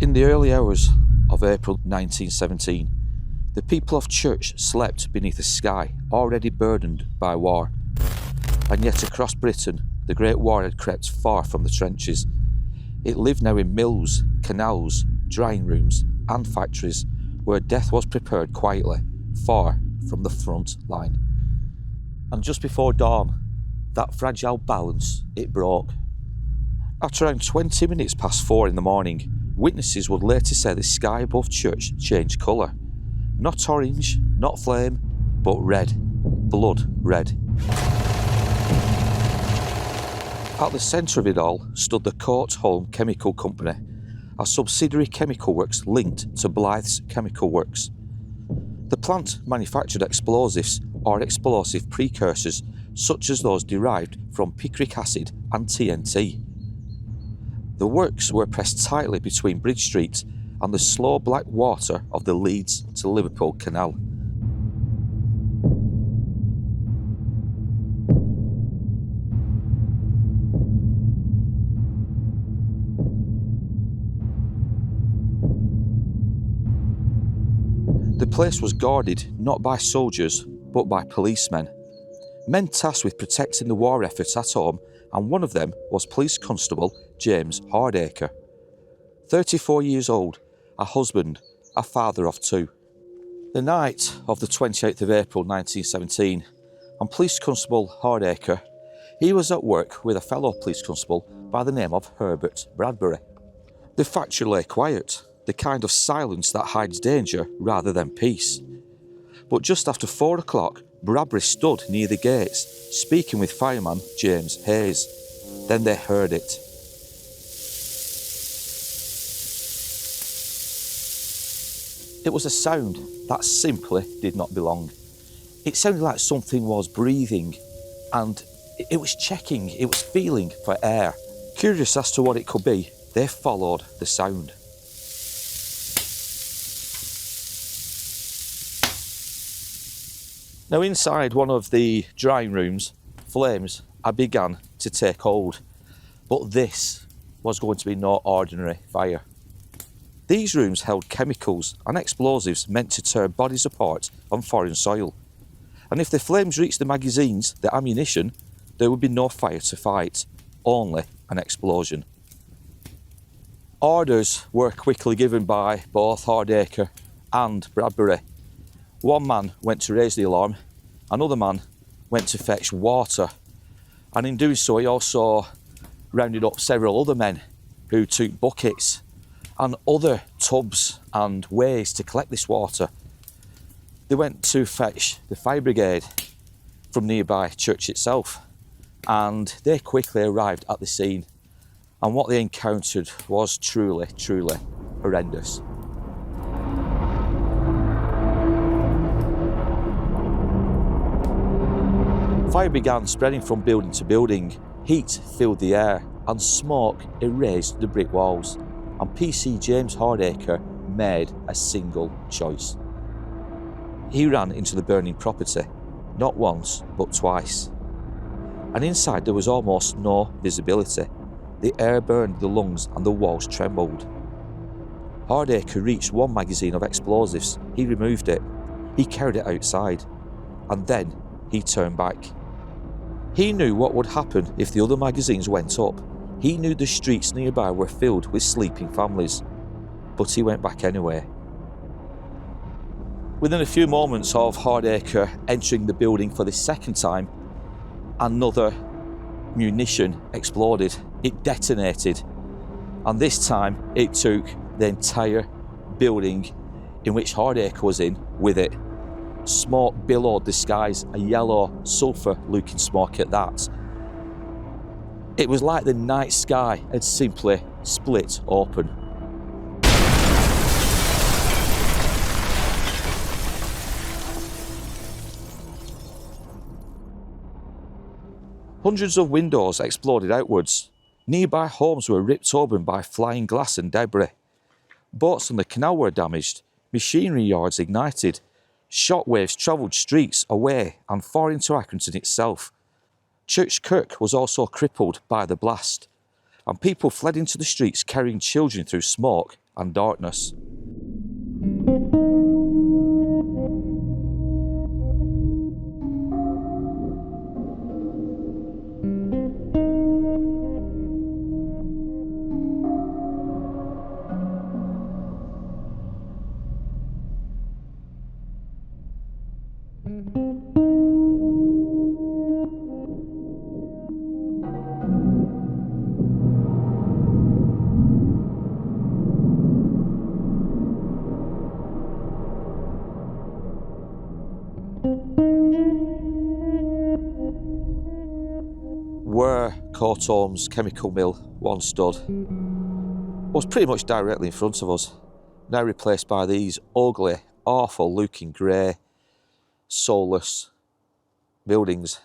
In the early hours of April 1917, the people of Church slept beneath a sky already burdened by war. And yet across Britain, the Great War had crept far from the trenches. It lived now in mills, canals, drying rooms and factories where death was prepared quietly, far from the front line. And just before dawn, that fragile balance, it broke. At around 20 minutes past 4 in the morning, witnesses would later say the sky above Church changed colour. Not orange, not flame, but red. Blood red. At the centre of it all stood the Court Home Chemical Company, a subsidiary chemical works linked to Blythe's Chemical Works. The plant manufactured explosives or explosive precursors such as those derived from picric acid and TNT. The works were pressed tightly between Bridge Street and the slow black water of the Leeds to Liverpool Canal. The place was guarded not by soldiers but by policemen, men tasked with protecting the war effort at home, and one of them was Police Constable James Hardacre. 34 years old, a husband, a father of 2. The night of the 28th of April 1917, and Police Constable Hardacre, he was at work with a fellow police constable by the name of Herbert Bradbury. The factory lay quiet, the kind of silence that hides danger rather than peace. But just after 4 o'clock, Bradbury stood near the gates, speaking with fireman James Hayes. Then they heard it. It was a sound that simply did not belong. It sounded like something was breathing, and it was checking, it was feeling for air. Curious as to what it could be, they followed the sound. Now inside one of the drying rooms, flames had begun to take hold. But this was going to be no ordinary fire. These rooms held chemicals and explosives meant to tear bodies apart on foreign soil. And if the flames reached the magazines, the ammunition, there would be no fire to fight, only an explosion. Orders were quickly given by both Hardacre and Bradbury. One man went to raise the alarm, another man went to fetch water, and in doing so he also rounded up several other men who took buckets and other tubs and ways to collect this water. They went to fetch the fire brigade from nearby Church itself, and they quickly arrived at the scene, and what they encountered was truly horrendous. Fire began spreading from building to building, heat filled the air and smoke erased the brick walls, and PC James Hardacre made a single choice. He ran into the burning property, not once but twice. And inside there was almost no visibility. The air burned the lungs and the walls trembled. Hardacre reached one magazine of explosives. He removed it. He carried it outside. And then he turned back. He knew what would happen if the other magazines went up. He knew the streets nearby were filled with sleeping families. But he went back anyway. Within a few moments of Hardacre entering the building for the second time, another munition exploded. It detonated. And this time it took the entire building in which Hardacre was in with it. Smoke billowed the skies, a yellow sulphur-looking smoke at that. It was like the night sky had simply split open. Hundreds of windows exploded outwards. Nearby homes were ripped open by flying glass and debris. Boats on the canal were damaged, machinery yards ignited. Shockwaves travelled streets away and far into Accrington itself. Church Kirk was also crippled by the blast, and people fled into the streets carrying children through smoke and darkness. Where Courtholm's chemical mill once stood was pretty much directly in front of us, now replaced by these ugly, awful looking grey, soulless buildings.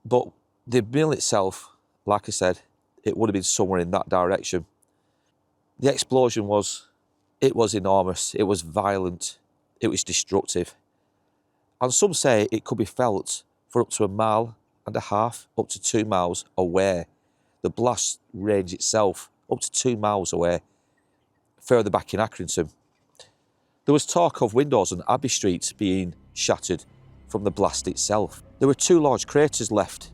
But the mill itself, like I said, it would have been somewhere in that direction. The explosion was enormous, it was violent, it was destructive. And some say it could be felt for up to 1.5 miles, up to 2 miles away. The blast range itself, up to 2 miles away, further back in Accrington. There was talk of windows on Abbey Street being shattered from the blast itself. There were 2 large craters left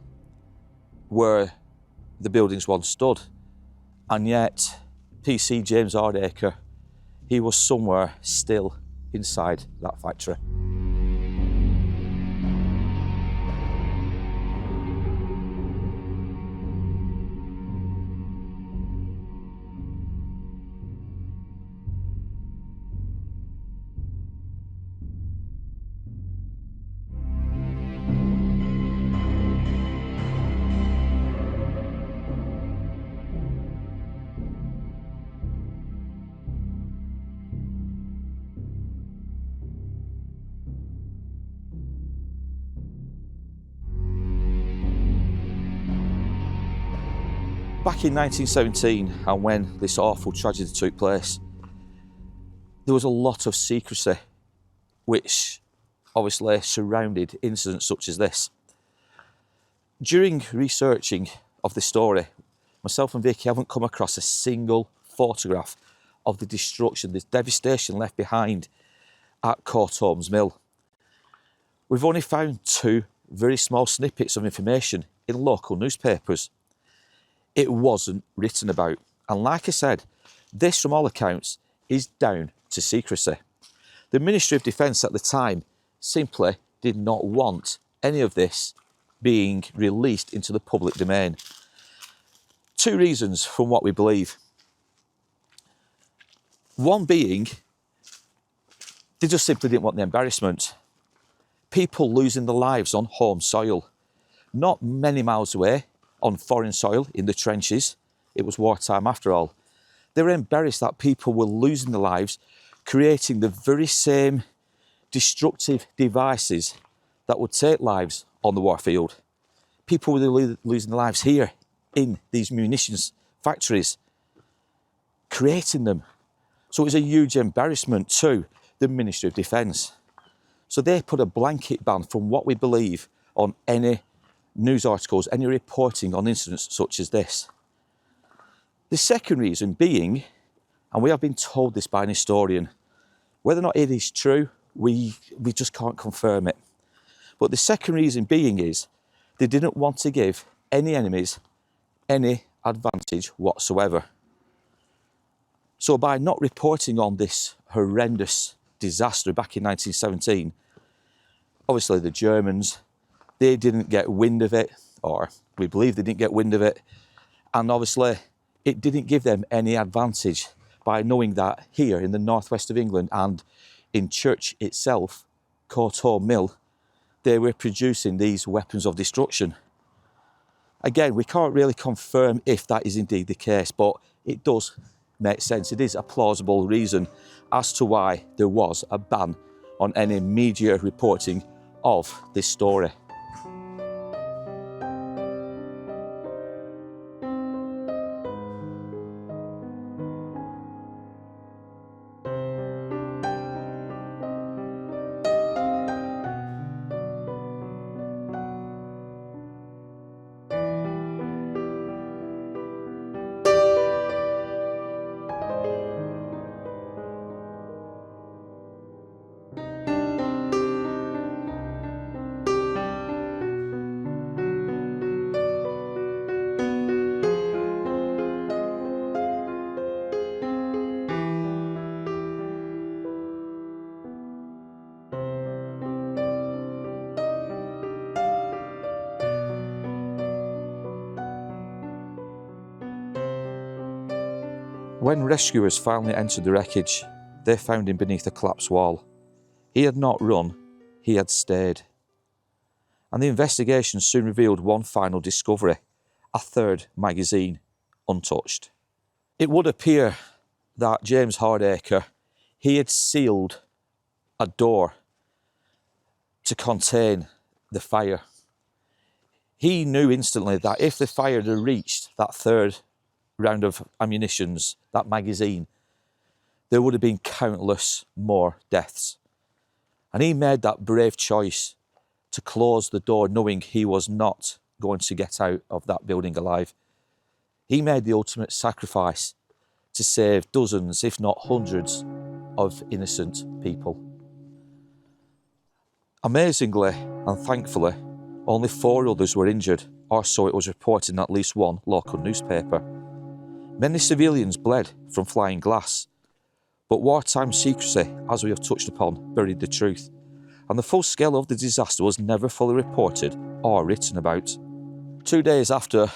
where the buildings once stood, and yet PC James Hardacre, he was somewhere still inside that factory. Back in 1917, and when this awful tragedy took place, there was a lot of secrecy which obviously surrounded incidents such as this. During researching of this story, myself and Vicky haven't come across a single photograph of the destruction, the devastation left behind at Courtholm's mill. We've only found 2 very small snippets of information in local newspapers. It wasn't written about. And like I said, this from all accounts is down to secrecy. The Ministry of Defence at the time simply did not want any of this being released into the public domain. 2 reasons from what we believe. One being, they just simply didn't want the embarrassment. People losing their lives on home soil, not many miles away, on foreign soil in the trenches. It was wartime after all. They were embarrassed that people were losing their lives, creating the very same destructive devices that would take lives on the warfield. People were losing their lives here in these munitions factories, creating them. So it was a huge embarrassment to the Ministry of Defence. So they put a blanket ban from what we believe on any news articles, any reporting on incidents such as this. The second reason being, and we have been told this by an historian, whether or not it is true, we just can't confirm it. But the second reason being is they didn't want to give any enemies any advantage whatsoever. So by not reporting on this horrendous disaster back in 1917, obviously the Germans, they didn't get wind of it, or we believe they didn't get wind of it, and obviously it didn't give them any advantage by knowing that here in the northwest of England and in Church itself, Courtholm Mill, they were producing these weapons of destruction. Again, we can't really confirm if that is indeed the case, but it does make sense. It is a plausible reason as to why there was a ban on any media reporting of this story. When rescuers finally entered the wreckage, they found him beneath a collapsed wall. He had not run, he had stayed. And the investigation soon revealed one final discovery: a third magazine, untouched. It would appear that James Hardacre, he had sealed a door to contain the fire. He knew instantly that if the fire had reached that third round of ammunitions, that magazine, there would have been countless more deaths. And he made that brave choice to close the door, knowing he was not going to get out of that building alive. He made the ultimate sacrifice to save dozens, if not hundreds, of innocent people. Amazingly and thankfully, only 4 others were injured, or so it was reported in at least one local newspaper. Many civilians bled from flying glass, but wartime secrecy, as we have touched upon, buried the truth, and the full scale of the disaster was never fully reported or written about. 2 days after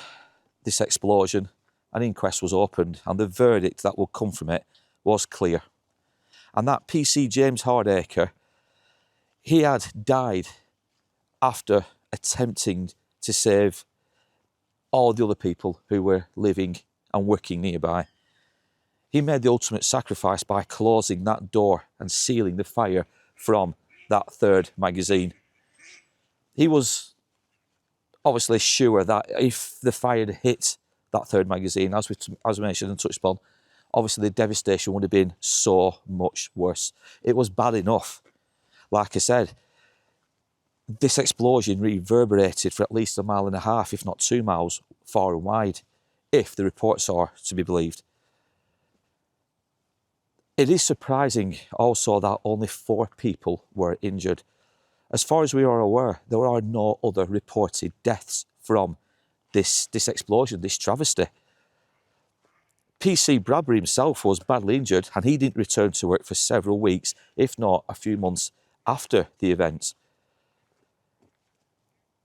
this explosion, an inquest was opened, and the verdict that would come from it was clear. And that PC James Hardacre, he had died after attempting to save all the other people who were living and working nearby. He made the ultimate sacrifice by closing that door and sealing the fire from that third magazine. He was obviously sure that if the fire had hit that third magazine, as we mentioned and touched upon, obviously the devastation would have been so much worse. It was bad enough. Like I said, this explosion reverberated for at least 1.5 miles, if not 2 miles, far and wide, if the reports are to be believed. It is surprising also that only 4 people were injured. As far as we are aware, there are no other reported deaths from this explosion, this travesty. PC Bravery himself was badly injured, and he didn't return to work for several weeks, if not a few months after the event.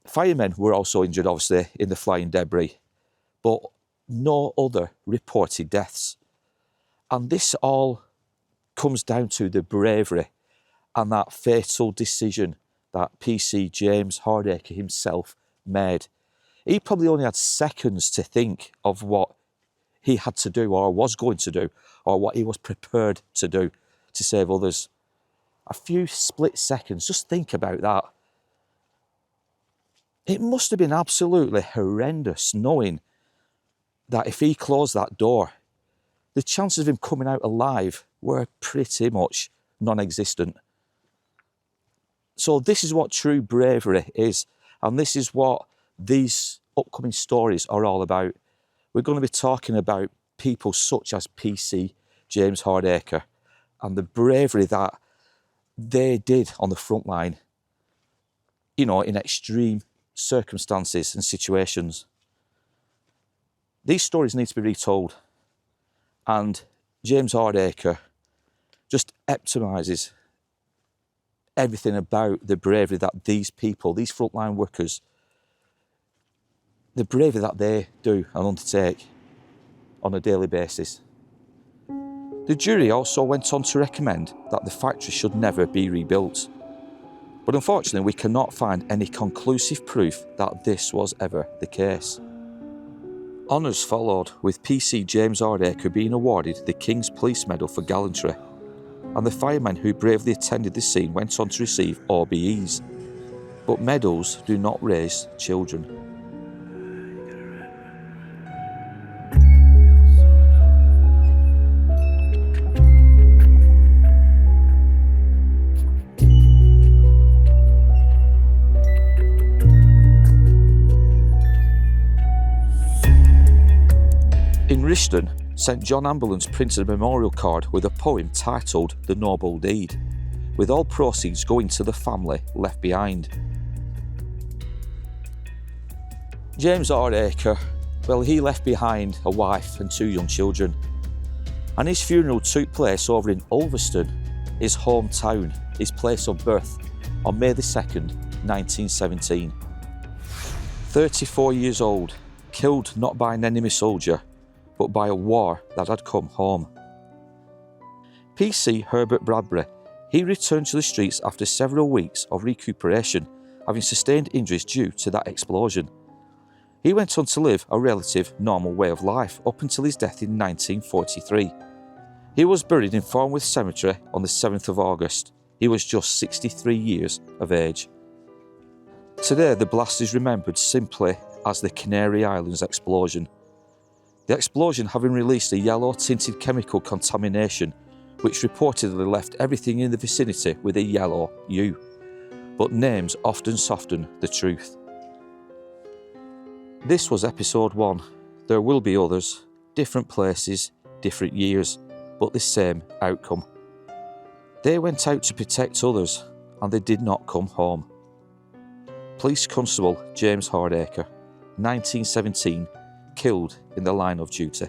Firemen were also injured, obviously, in the flying debris, but no other reported deaths. And this all comes down to the bravery and that fatal decision that PC James Hardacre himself made. He probably only had seconds to think of what he had to do, or was going to do, or what he was prepared to do to save others. A few split seconds, just think about that. It must have been absolutely horrendous knowing that if he closed that door, the chances of him coming out alive were pretty much non-existent. So this is what true bravery is, and this is what these upcoming stories are all about. We're going to be talking about people such as PC James Hardacre and the bravery that they did on the front line, you know, in extreme circumstances and situations. These stories need to be retold, and James Hardacre just epitomises everything about the bravery that these people, these frontline workers, the bravery that they do and undertake on a daily basis. The jury also went on to recommend that the factory should never be rebuilt. But unfortunately, we cannot find any conclusive proof that this was ever the case. Honours followed, with PC James Hardacre being awarded the King's Police Medal for gallantry, and the firemen who bravely attended the scene went on to receive OBEs. But medals do not raise children. In Rishton, St John Ambulance printed a memorial card with a poem titled The Noble Deed, with all proceeds going to the family left behind. James Hardacre, well, he left behind a wife and 2 young children, and his funeral took place over in Ulverston, his hometown, his place of birth, on May the 2nd, 1917. 34 years old, killed not by an enemy soldier, but by a war that had come home. PC Herbert Bradbury, he returned to the streets after several weeks of recuperation, having sustained injuries due to that explosion. He went on to live a relative normal way of life up until his death in 1943. He was buried in Farnworth Cemetery on the 7th of August. He was just 63 years of age. Today the blast is remembered simply as the Canary Islands explosion. The explosion having released a yellow tinted chemical contamination which reportedly left everything in the vicinity with a yellow hue. But names often soften the truth. This was episode 1. There will be others, different places, different years, but the same outcome. They went out to protect others and they did not come home. Police Constable James Hardacre, 1917, killed in the line of duty.